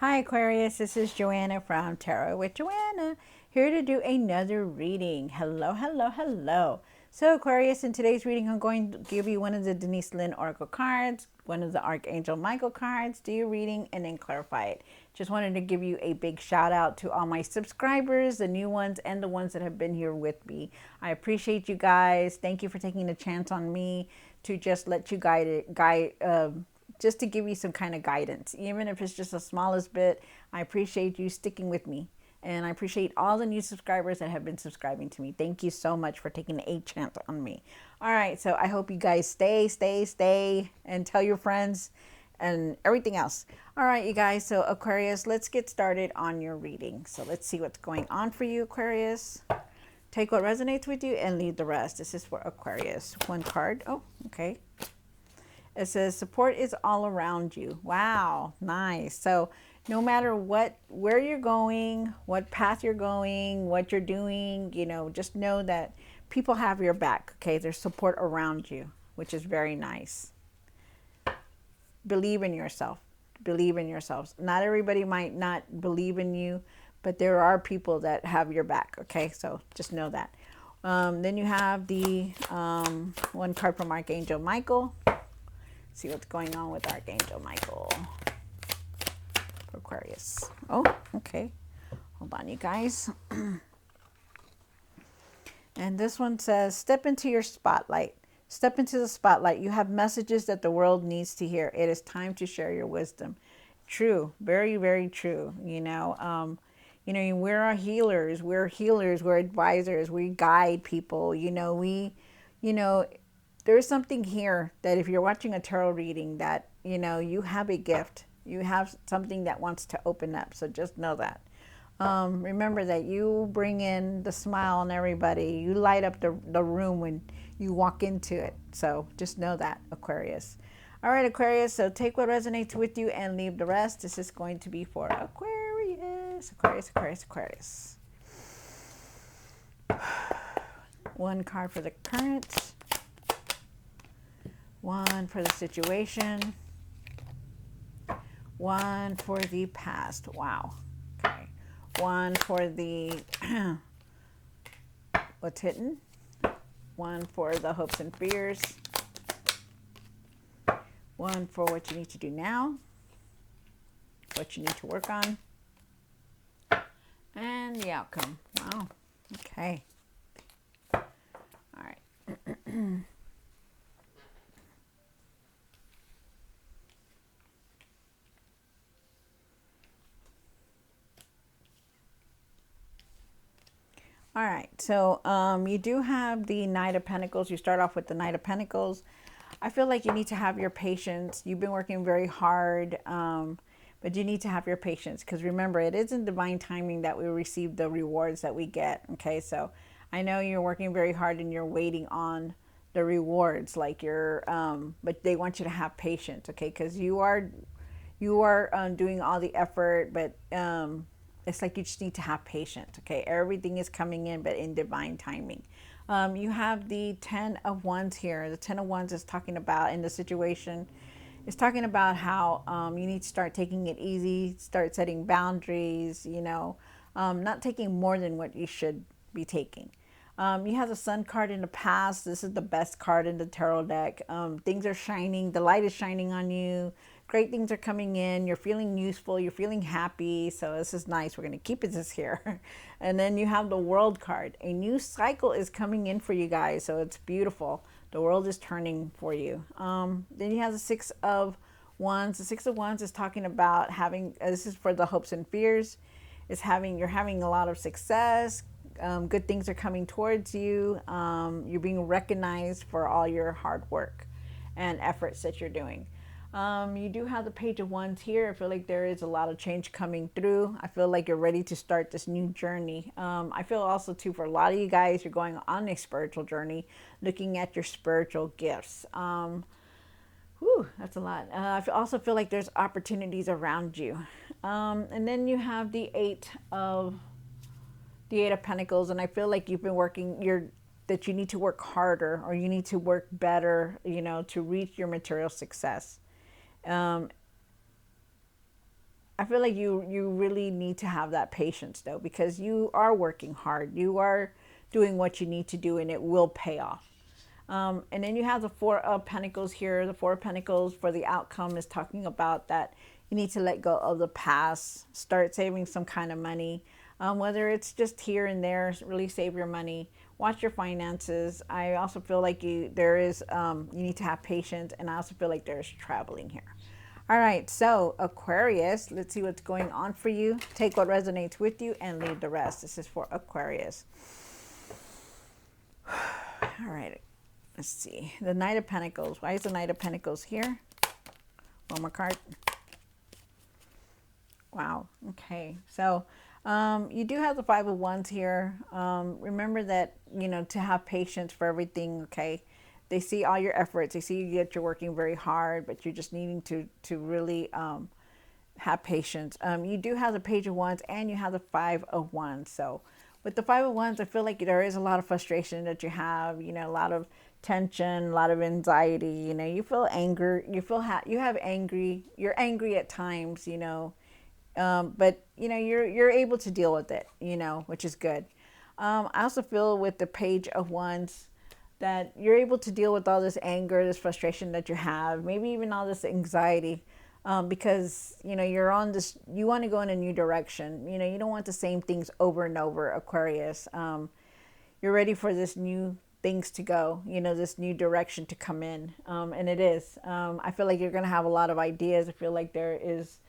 Hi Aquarius, this is Joanna from Tarot with Joanna, here to do another reading. Hello, hello, hello. So Aquarius, in today's reading, I'm going to give you one of the Denise Lynn Oracle cards, one of the Archangel Michael cards, do your reading, and then clarify it. Just wanted to give you a big shout out to all my subscribers, the new ones and the ones that have been here with me. I appreciate you guys. Thank you for taking a chance on me to just let you just to give you some kind of guidance, even if it's just the smallest bit. I appreciate you sticking with me. And I appreciate all the new subscribers that have been subscribing to me. Thank you so much for taking a chance on me. All right, so I hope you guys stay, and tell your friends and everything else. All right, you guys, so Aquarius, let's get started on your reading. So let's see what's going on for you, Aquarius. Take what resonates with you and leave the rest. This is for Aquarius. One card. Oh, okay. It says support is all around you. Wow, nice. So no matter where you're going, what path you're going, what you're doing, just know that people have your back. Okay, there's support around you, which is very nice. Believe in yourself. Believe in yourselves. Not everybody might not believe in you, but there are people that have your back. Okay, so just know that. Then you have the one card from Archangel Michael. See what's going on with Archangel Michael for Aquarius. Oh, okay. Hold on, you guys. And this one says, step into your spotlight. Step into the spotlight. You have messages that the world needs to hear. It is time to share your wisdom. True. Very, very true. We're healers. We're advisors. We guide people. There's something here that if you're watching a tarot reading that, you have a gift. You have something that wants to open up. So just know that. Remember that you bring in the smile on everybody. You light up the room when you walk into it. So just know that, Aquarius. All right, Aquarius. So take what resonates with you and leave the rest. This is going to be for Aquarius. Aquarius. One card for the current. One for the situation. One for the past. Wow. Okay. One for the what's hidden. One for the hopes and fears. One for what you need to do now. What you need to work on. And the outcome. Wow. Okay. All right. All right, so you do have the Knight of Pentacles. You start off with the Knight of Pentacles. I feel like you need to have your patience. You've been working very hard, but you need to have your patience because remember, it is in divine timing that we receive the rewards that we get. Okay, so I know you're working very hard and you're waiting on the rewards, like but they want you to have patience. Okay, because you are doing all the effort, but it's like you just need to have patience. Okay, everything is coming in, but in divine timing. You have the 10 of Wands here. The 10 of Wands is talking about in the situation. It's talking about how you need to start taking it easy, start setting boundaries. Not taking more than what you should be taking. You have the Sun card in the past. This is the best card in the tarot deck. Things are shining. The light is shining on you. Great things are coming in. You're feeling useful. You're feeling happy. So this is nice. We're going to keep this here. And then you have the World card. A new cycle is coming in for you guys. So it's beautiful. The world is turning for you. Then you have the Six of Wands. The Six of Wands is talking about having, this is for the hopes and fears. You're having a lot of success. Good things are coming towards you. You're being recognized for all your hard work and efforts that you're doing. You do have the Page of Wands here. I feel like there is a lot of change coming through. I feel like you're ready to start this new journey. I feel also too, for a lot of you guys, you're going on a spiritual journey, looking at your spiritual gifts. That's a lot. I also feel like there's opportunities around you. And then you have the Eight of Pentacles, and I feel like you've been working that you need to work harder or you need to work better, to reach your material success. I feel like you really need to have that patience though, because you are working hard. You are doing what you need to do, and it will pay off. And then you have the Four of Pentacles here. The Four of Pentacles for the outcome is talking about that you need to let go of the past, start saving some kind of money, whether it's just here and there. Really save your money, watch your finances. I also feel like you need to have patience, and I also feel like there's traveling here. All right, so Aquarius, let's see what's going on for you. Take what resonates with you and leave the rest. This is for Aquarius. All right, let's see. The Knight of Pentacles. Why is the Knight of Pentacles here? One more card. Wow. Okay. So you do have the Five of Wands here. Remember that, to have patience for everything. Okay. They see all your efforts. They see that you're working very hard, but you're just needing to really have patience. You do have the Page of Wands and you have the Five of Wands. So with the Five of Wands, I feel like there is a lot of frustration that you have, a lot of tension, a lot of anxiety, you feel anger, you're angry at times, but you're able to deal with it, which is good. I also feel with the Page of Wands that you're able to deal with all this anger, this frustration that you have, maybe even all this anxiety, because you're on this, you want to go in a new direction. You don't want the same things over and over, Aquarius. You're ready for this new things to go, this new direction to come in, and it is. I feel like you're going to have a lot of ideas. I feel like there is,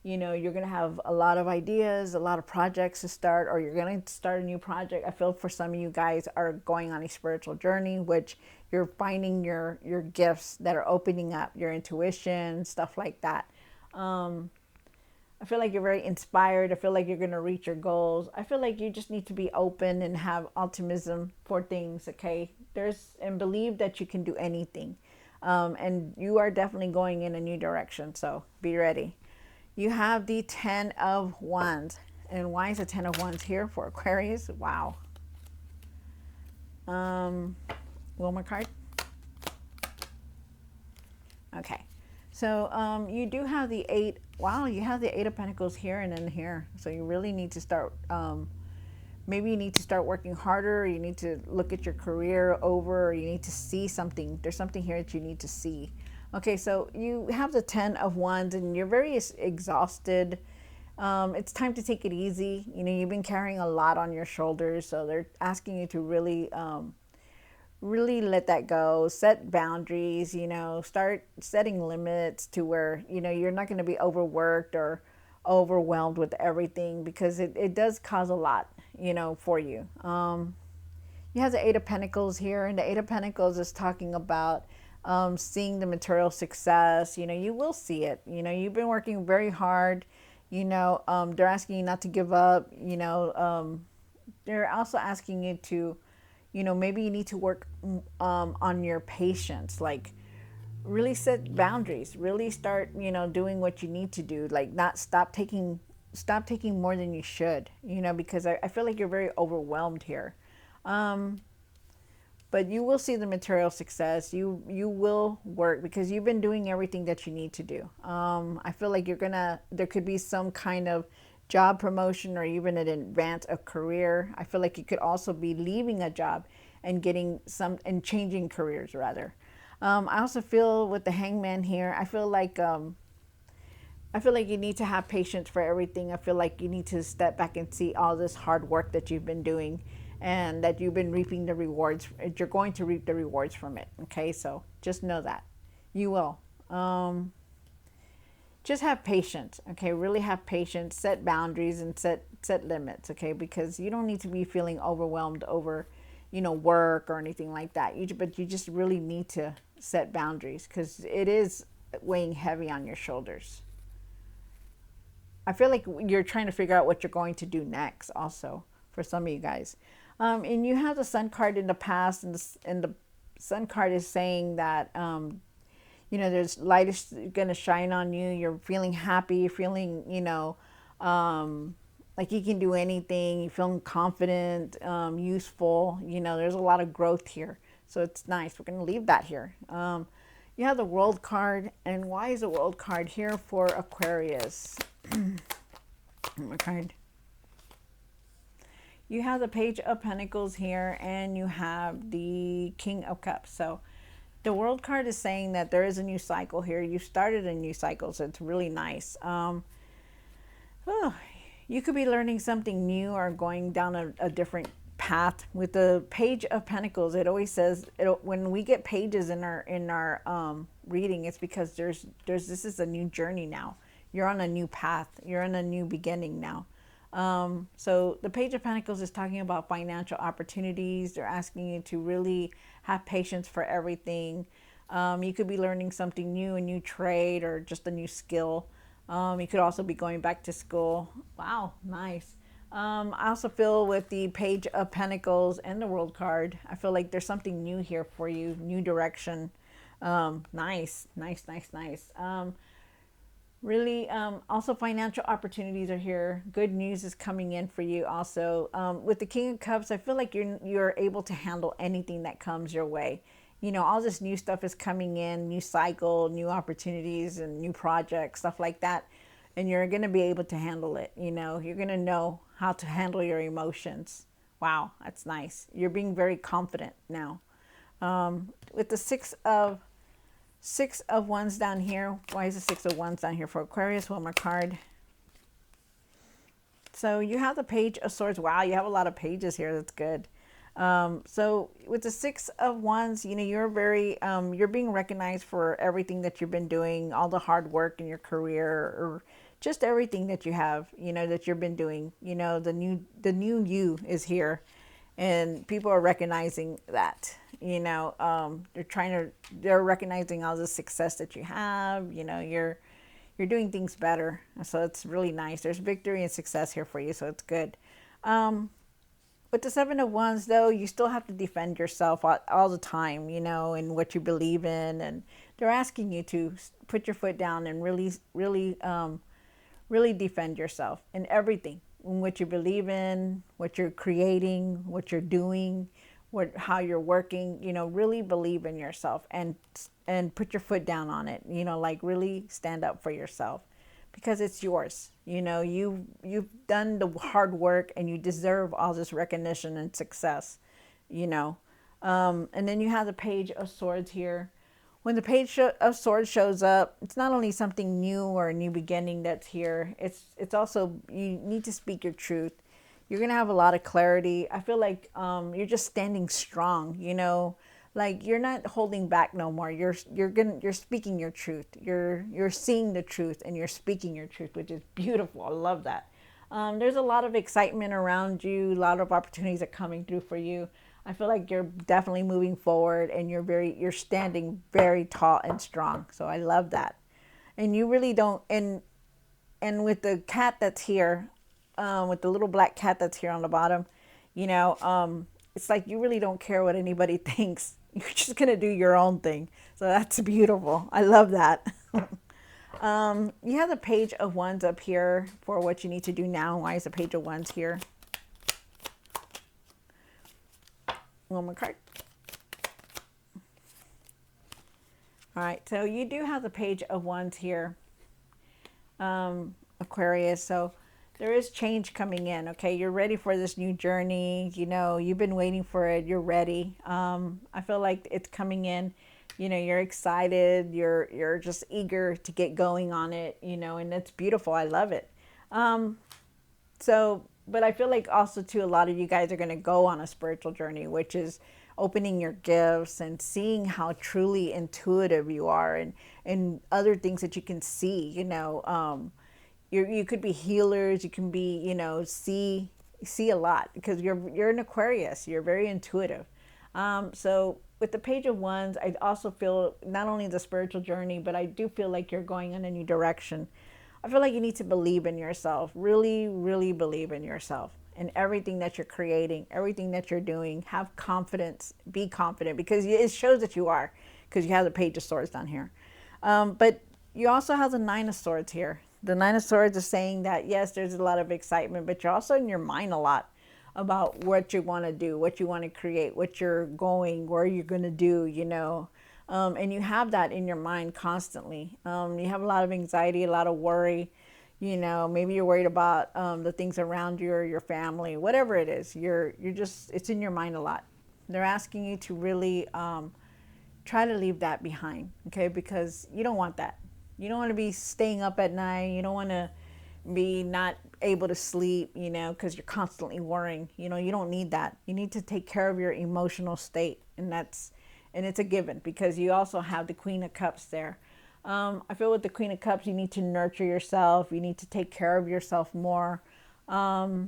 you're going to have a lot of ideas, a lot of projects to start, or you're going to start a new project. I feel for some of you guys are going on a spiritual journey, which you're finding your gifts that are opening up, your intuition, stuff like that. I feel like you're very inspired. I feel like you're going to reach your goals. I feel like you just need to be open and have optimism for things, okay? And believe that you can do anything. And you are definitely going in a new direction, so be ready. You have the Ten of Wands. And why is the Ten of Wands here for Aquarius? Wow. One more card. Okay. So you do have the Eight. Wow, you have the Eight of Pentacles here and then here. So you really need to start, maybe you need to start working harder. Or you need to look at your career over. Or you need to see something. There's something here that you need to see. Okay, so you have the Ten of Wands and you're very exhausted. It's time to take it easy. You've been carrying a lot on your shoulders, so they're asking you to really, really let that go. Set boundaries, start setting limits to where, you're not going to be overworked or overwhelmed with everything, because it does cause a lot, for you. You have the Eight of Pentacles here, and the Eight of Pentacles is talking about seeing the material success. You will see it. You've been working very hard. They're asking you not to give up. They're also asking you to, maybe you need to work on your patience. Like, really set boundaries. Really start, doing what you need to do. Like, not stop taking more than you should. Because I feel like you're very overwhelmed here. But you will see the material success. You will work because you've been doing everything that you need to do. I feel like there could be some kind of job promotion or even an advance of career. I feel like you could also be leaving a job and changing careers rather. I also feel with the Hangman here, I feel like you need to have patience for everything. I feel like you need to step back and see all this hard work that you've been doing, and that you've been reaping the rewards. You're going to reap the rewards from it. Okay, so just know that you will. Just have patience. Okay, really have patience. Set boundaries and set limits. Okay, because you don't need to be feeling overwhelmed over, work or anything like that. But you just really need to set boundaries because it is weighing heavy on your shoulders. I feel like you're trying to figure out what you're going to do next. Also, for some of you guys. And you have the Sun card in the past, and the Sun card is saying that, there's light is going to shine on you. You're feeling happy. You're feeling, like you can do anything. You're feeling confident, useful. There's a lot of growth here. So it's nice. We're going to leave that here. You have the World card, and why is the World card here for Aquarius? My card. You have the Page of Pentacles here, and you have the King of Cups. So the World card is saying that there is a new cycle here. You started a new cycle, so it's really nice. You could be learning something new or going down a different path. With the Page of Pentacles, it always says when we get pages in our reading, it's because this is a new journey now. You're on a new path. You're in a new beginning now. So the Page of Pentacles is talking about financial opportunities. They're asking you to really have patience for everything. You could be learning something new, a new trade, or just a new skill. You could also be going back to school. Wow, nice. I also feel with the Page of Pentacles and the World card, I feel like there's something new here for you, new direction. Nice. Really, also financial opportunities are here. Good news is coming in for you also. With the King of Cups, I feel like you're able to handle anything that comes your way. You know, all this new stuff is coming in, new cycle, new opportunities and new projects, stuff like that. And you're going to be able to handle it. You know, you're going to know how to handle your emotions. Wow, that's nice. You're being very confident now. With the Six of Wands down here. Why is the Six of Wands down here for Aquarius? One more card. So you have the Page of Swords. Wow, you have a lot of pages here. That's good. So with the Six of Wands, you know, you're being recognized for everything that you've been doing, all the hard work in your career, or just everything that you have, you know, that you've been doing. You know, the new you is here, and people are recognizing that. You know, they're recognizing all the success that you have. You know, you're doing things better, so it's really nice. There's victory and success here for you, so it's good. With the Seven of Wands, though, you still have to defend yourself all the time, you know, and what you believe in. And they're asking you to put your foot down and really defend yourself in everything, in what you believe in, what you're creating, what you're doing, how you're working. You know, really believe in yourself and put your foot down on it. You know, like really stand up for yourself, because it's yours. You know, you've done the hard work and you deserve all this recognition and success, you know. And then you have the Page of Swords here. When the Page of Swords shows up, it's not only something new or a new beginning that's here. It's also, you need to speak your truth. You're going to have a lot of clarity. I feel like you're just standing strong, you know. Like you're not holding back no more. You're speaking your truth. You're seeing the truth and you're speaking your truth, which is beautiful. I love that. There's a lot of excitement around you. A lot of opportunities are coming through for you. I feel like you're definitely moving forward, and you're standing very tall and strong. So I love that. And you really don't. And with the cat that's here, with the little black cat that's here on the bottom, you know, it's like you really don't care what anybody thinks. You're just going to do your own thing. So that's beautiful. I love that. You have the Page of Wands up here for what you need to do now. Why is the Page of Wands here? One more card. All right. So you do have the Page of Wands here, Aquarius. So there is change coming in, okay? You're ready for this new journey. You know, you've been waiting for it. You're ready. I feel like it's coming in. You know, you're excited. You're just eager to get going on it, you know, and it's beautiful. I love it. But I feel like also, too, a lot of you guys are going to go on a spiritual journey, which is opening your gifts and seeing how truly intuitive you are, and other things that you can see, you know. You could be healers. You can be, you know, see a lot, because you're an Aquarius. You're very intuitive. So with the Page of Wands, I also feel not only the spiritual journey, but I do feel like you're going in a new direction. I feel like you need to believe in yourself. Really, really believe in yourself and everything that you're creating, everything that you're doing. Have confidence. Be confident, because it shows that you are, because you have the Page of Swords down here. But you also have the Nine of Swords here. The Nine of Swords is saying that, yes, there's a lot of excitement, but you're also in your mind a lot about what you want to do, what you want to create, what you're going, where you're going to do, you know. And you have that in your mind constantly. You have a lot of anxiety, a lot of worry. Maybe you're worried about the things around you or your family, whatever it is. You're just, it's in your mind a lot. They're asking you to really try to leave that behind, okay? Because you don't want that. You don't want to be staying up at night. You don't want to be not able to sleep, because you're constantly worrying. You don't need that. You need to take care of your emotional state, and it's a given because you also have the Queen of Cups there. I feel with the Queen of Cups, you need to nurture yourself. You need to take care of yourself more. Have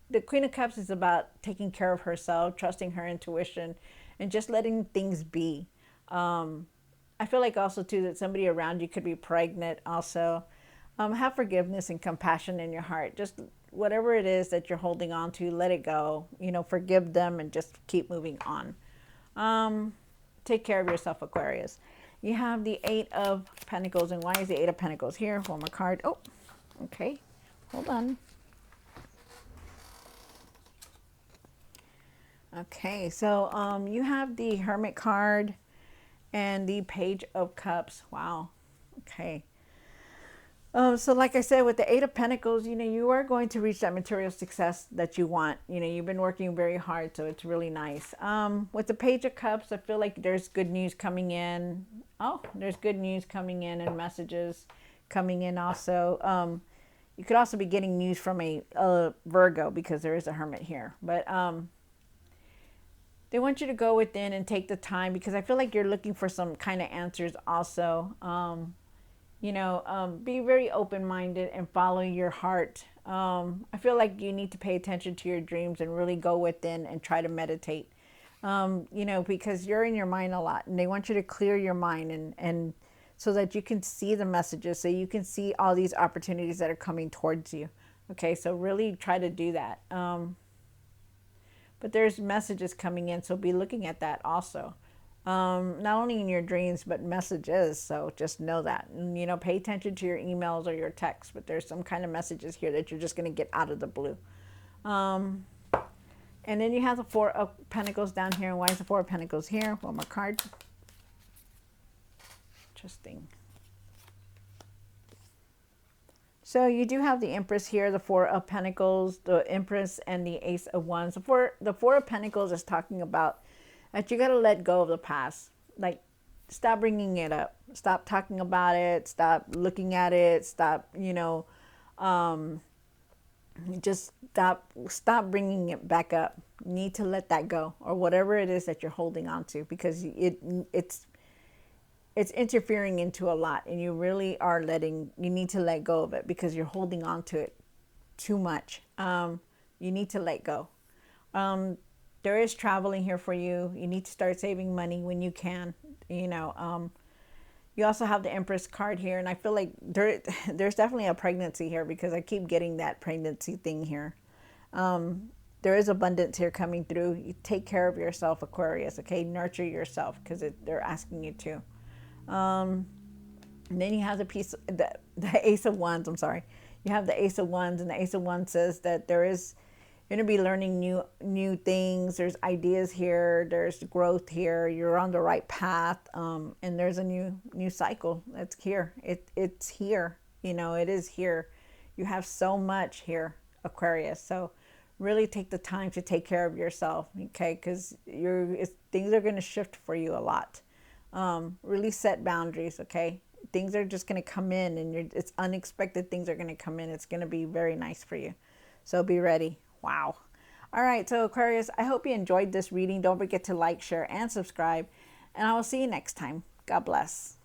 the Queen of Cups is about taking care of herself, trusting her intuition, and just letting things be. I feel like also too that somebody around you could be pregnant also. Have forgiveness and compassion in your heart. Just whatever it is that you're holding on to, let it go. Forgive them and just keep moving on. Take care of yourself, Aquarius. You have the Eight of Pentacles. And why is the Eight of Pentacles here? One more card. Oh, okay. Hold on. Okay, so you have the Hermit card and the Page of Cups. Wow. Okay. So like I said, with the Eight of Pentacles, you are going to reach that material success that you want. You've been working very hard, so it's really nice. With the Page of Cups, I feel like there's good news coming in. Oh, there's good news coming in and messages coming in also. You could also be getting news from a Virgo because there is a Hermit here. But they want you to go within and take the time because I feel like you're looking for some kind of answers also. Be very open-minded and follow your heart. I feel like you need to pay attention to your dreams and really go within and try to meditate. Because you're in your mind a lot and they want you to clear your mind and so that you can see the messages, so you can see all these opportunities that are coming towards you. Okay, so really try to do that. But there's messages coming in, so be looking at that also. Not only in your dreams, but messages. So just know that, and, pay attention to your emails or your texts, but there's some kind of messages here that you're just going to get out of the blue. And then you have the Four of Pentacles down here. And why is the Four of Pentacles here? One more card. Interesting. So you do have the Empress here, the Four of Pentacles, the Empress, and the Ace of Wands. The Four of Pentacles is talking about that you got to let go of the past. Like, stop bringing it up. Stop talking about it. Stop looking at it. Stop, just stop bringing it back up. You need to let that go, or whatever it is that you're holding on to, because it's interfering into a lot, and you really are you need to let go of it because you're holding on to it too much. You need to let go. There is traveling here for you. You need to start saving money when you can. You also have the Empress card here, and I feel like there's definitely a pregnancy here because I keep getting that pregnancy thing here. There is abundance here coming through. You take care of yourself, Aquarius, okay? Nurture yourself because they're asking you to. And then you have the Ace of Wands. I'm sorry. You have the Ace of Wands, and the Ace of Wands says that you're going to be learning new things. There's ideas here. There's growth here. You're on the right path. And there's a new cycle that's here. It's here. It is here. You have so much here, Aquarius. So really take the time to take care of yourself, okay? Because things are going to shift for you a lot. Really set boundaries, okay? Things are just going to come in, and it's unexpected things are going to come in. It's going to be very nice for you. So be ready. Wow. All right. So Aquarius, I hope you enjoyed this reading. Don't forget to like, share, and subscribe. And I will see you next time. God bless.